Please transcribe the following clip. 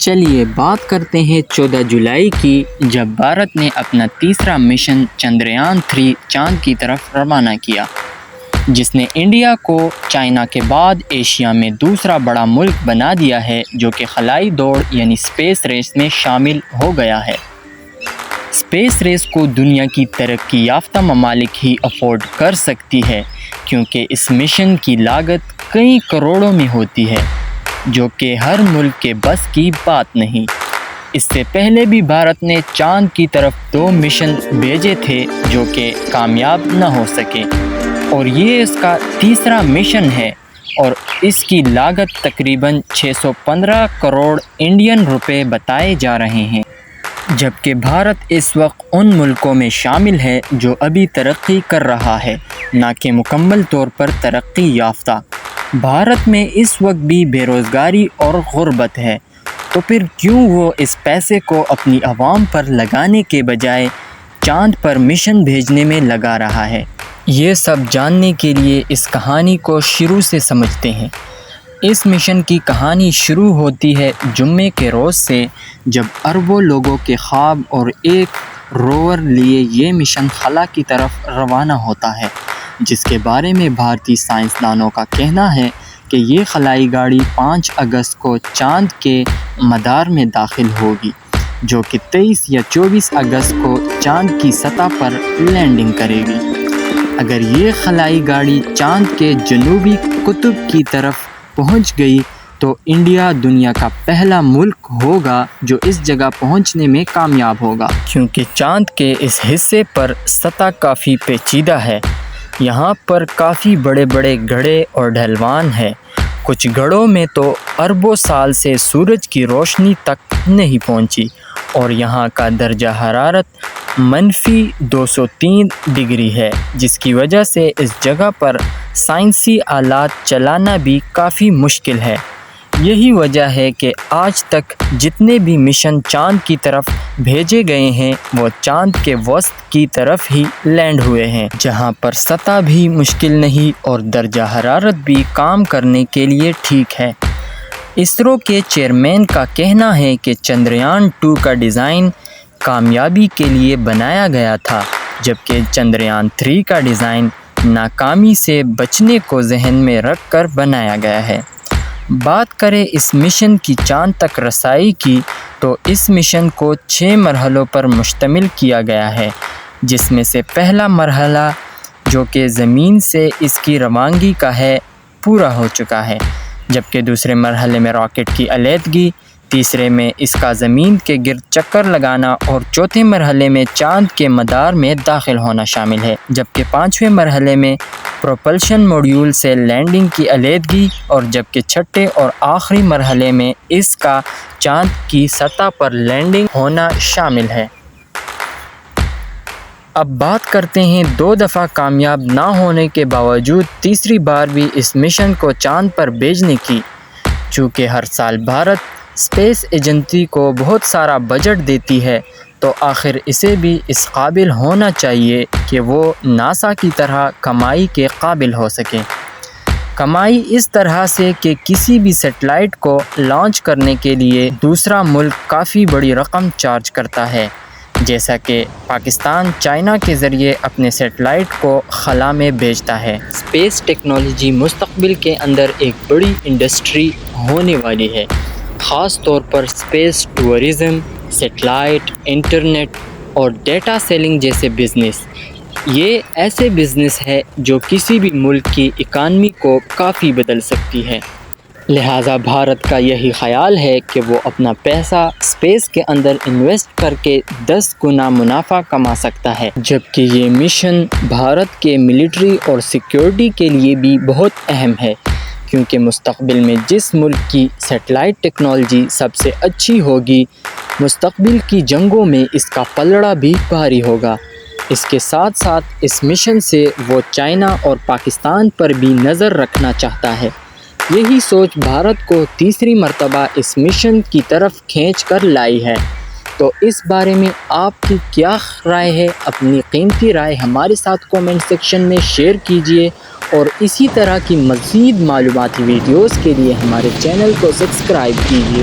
چلیے بات کرتے ہیں 14 جولائی کی، جب بھارت نے اپنا تیسرا مشن چندریان 3 چاند کی طرف روانہ کیا، جس نے انڈیا کو چائنا کے بعد ایشیا میں دوسرا بڑا ملک بنا دیا ہے جو کہ خلائی دوڑ یعنی اسپیس ریس میں شامل ہو گیا ہے۔ اسپیس ریس کو دنیا کی ترقی یافتہ ممالک ہی افورڈ کر سکتی ہے، کیونکہ اس مشن کی لاگت کئی کروڑوں میں ہوتی ہے، جو کہ ہر ملک کے بس کی بات نہیں۔ اس سے پہلے بھی بھارت نے چاند کی طرف 2 مشن بھیجے تھے جو کہ کامیاب نہ ہو سکے، اور یہ اس کا تیسرا مشن ہے، اور اس کی لاگت تقریباً 615 کروڑ انڈین روپے بتائے جا رہے ہیں، جبکہ بھارت اس وقت ان ملکوں میں شامل ہے جو ابھی ترقی کر رہا ہے، نہ کہ مکمل طور پر ترقی یافتہ۔ بھارت میں اس وقت بھی بے روزگاری اور غربت ہے، تو پھر کیوں وہ اس پیسے کو اپنی عوام پر لگانے کے بجائے چاند پر مشن بھیجنے میں لگا رہا ہے؟ یہ سب جاننے کے لیے اس کہانی کو شروع سے سمجھتے ہیں۔ اس مشن کی کہانی شروع ہوتی ہے جمعے کے روز سے، جب اربوں لوگوں کے خواب اور ایک روور لیے یہ مشن خلا کی طرف روانہ ہوتا ہے، جس کے بارے میں بھارتی سائنسدانوں کا کہنا ہے کہ یہ خلائی گاڑی 5 اگست کو چاند کے مدار میں داخل ہوگی، جو کہ 23 یا 24 اگست کو چاند کی سطح پر لینڈنگ کرے گی۔ اگر یہ خلائی گاڑی چاند کے جنوبی قطب کی طرف پہنچ گئی تو انڈیا دنیا کا پہلا ملک ہوگا جو اس جگہ پہنچنے میں کامیاب ہوگا، کیونکہ چاند کے اس حصے پر سطح کافی پیچیدہ ہے۔ یہاں پر کافی بڑے بڑے گڑھے اور ڈھلوان ہیں۔ کچھ گڑھوں میں تو اربوں سال سے سورج کی روشنی تک نہیں پہنچی، اور یہاں کا درجہ حرارت -203 ڈگری ہے، جس کی وجہ سے اس جگہ پر سائنسی آلات چلانا بھی کافی مشکل ہے۔ یہی وجہ ہے کہ آج تک جتنے بھی مشن چاند کی طرف بھیجے گئے ہیں وہ چاند کے وسط کی طرف ہی لینڈ ہوئے ہیں، جہاں پر سطح بھی مشکل نہیں اور درجہ حرارت بھی کام کرنے کے لیے ٹھیک ہے۔ اسرو کے چیئرمین کا کہنا ہے کہ چندریان 2 کا ڈیزائن کامیابی کے لیے بنایا گیا تھا، جبکہ چندریان 3 کا ڈیزائن ناکامی سے بچنے کو ذہن میں رکھ کر بنایا گیا ہے۔ بات کریں اس مشن کی چاند تک رسائی کی، تو اس مشن کو 6 مرحلوں پر مشتمل کیا گیا ہے، جس میں سے پہلا مرحلہ جو کہ زمین سے اس کی روانگی کا ہے پورا ہو چکا ہے، جبکہ دوسرے مرحلے میں راکٹ کی علیحدگی، تیسرے میں اس کا زمین کے گرد چکر لگانا، اور چوتھے مرحلے میں چاند کے مدار میں داخل ہونا شامل ہے، جبکہ 5ویں مرحلے میں پروپلشن موڈیول سے لینڈنگ کی علیحدگی، اور جبکہ چھٹے اور آخری مرحلے میں اس کا چاند کی سطح پر لینڈنگ ہونا شامل ہے۔ اب بات کرتے ہیں 2 دفعہ کامیاب نہ ہونے کے باوجود تیسری بار بھی اس مشن کو چاند پر بھیجنے کی۔ چونکہ ہر سال بھارت اسپیس ایجنسی کو بہت سارا بجٹ دیتی ہے، تو آخر اسے بھی اس قابل ہونا چاہیے کہ وہ ناسا کی طرح کمائی کے قابل ہو سکے۔ کمائی اس طرح سے کہ کسی بھی سیٹلائٹ کو لانچ کرنے کے لیے دوسرا ملک کافی بڑی رقم چارج کرتا ہے، جیسا کہ پاکستان چائنا کے ذریعے اپنے سیٹلائٹ کو خلا میں بھیجتا ہے۔ اسپیس ٹیکنالوجی مستقبل کے اندر ایک بڑی انڈسٹری ہونے والی ہے، خاص طور پر اسپیس ٹورزم، سیٹلائٹ، انٹرنیٹ اور ڈیٹا سیلنگ جیسے بزنس۔ یہ ایسے بزنس ہے جو کسی بھی ملک کی اکانومی کو کافی بدل سکتی ہے، لہٰذا بھارت کا یہی خیال ہے کہ وہ اپنا پیسہ اسپیس کے اندر انویسٹ کر کے 10 گنا منافع کما سکتا ہے، جبکہ یہ مشن بھارت کے ملٹری اور سیکیورٹی کے لیے بھی بہت اہم ہے، کیونکہ مستقبل میں جس ملک کی سیٹلائٹ ٹیکنالوجی سب سے اچھی ہوگی، مستقبل کی جنگوں میں اس کا پلڑا بھی بھاری ہوگا۔ اس کے ساتھ ساتھ اس مشن سے وہ چائنا اور پاکستان پر بھی نظر رکھنا چاہتا ہے۔ یہی سوچ بھارت کو تیسری مرتبہ اس مشن کی طرف کھینچ کر لائی ہے۔ تو اس بارے میں آپ کی کیا رائے ہے؟ اپنی قیمتی رائے ہمارے ساتھ کومنٹ سیکشن میں شیئر کیجیے، اور اسی طرح کی مزید معلوماتی ویڈیوز کے لیے ہمارے چینل کو سبسکرائب کیجیے۔